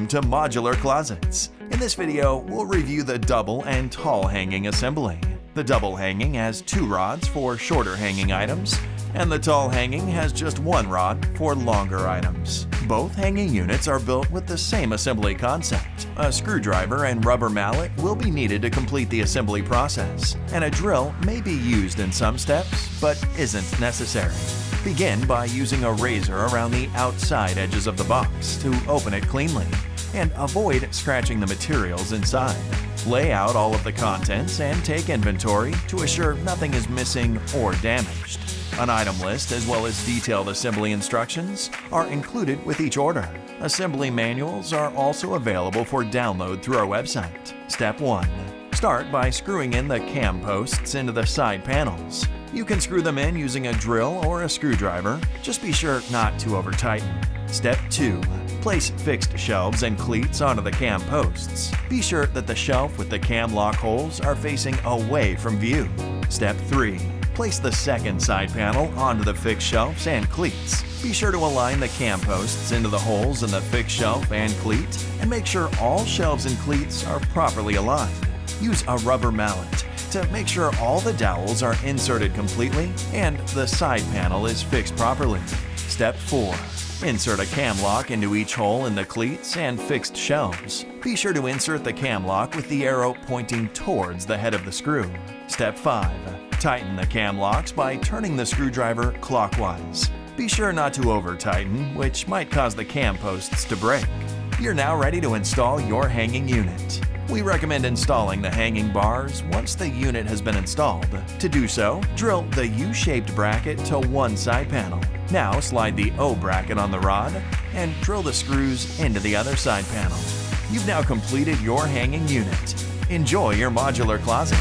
to Modular Closets. In this video, we'll review the double and tall hanging assembly. The double hanging has 2 rods for shorter hanging items, and the tall hanging has just 1 rod for longer items. Both hanging units are built with the same assembly concept. A screwdriver and rubber mallet will be needed to complete the assembly process, and a drill may be used in some steps, but isn't necessary. Begin by using a razor around the outside edges of the box to open it cleanly, and avoid scratching the materials inside. Lay out all of the contents and take inventory to assure nothing is missing or damaged. An item list as well as detailed assembly instructions are included with each order. Assembly manuals are also available for download through our website. Step 1. Start by screwing in the cam posts into the side panels. You can screw them in using a drill or a screwdriver. Just be sure not to over-tighten. Step 2. Place fixed shelves and cleats onto the cam posts. Be sure that the shelf with the cam lock holes are facing away from view. Step 3. Place the second side panel onto the fixed shelves and cleats. Be sure to align the cam posts into the holes in the fixed shelf and cleat, and make sure all shelves and cleats are properly aligned. Use a rubber mallet to make sure all the dowels are inserted completely and the side panel is fixed properly. Step 4. Insert a cam lock into each hole in the cleats and fixed shelves. Be sure to insert the cam lock with the arrow pointing towards the head of the screw. Step 5. Tighten the cam locks by turning the screwdriver clockwise. Be sure not to over-tighten, which might cause the cam posts to break. You're now ready to install your hanging unit. We recommend installing the hanging bars once the unit has been installed. To do so, drill the U-shaped bracket to one side panel. Now slide the O bracket on the rod and drill the screws into the other side panel. You've now completed your hanging unit. Enjoy your modular closet.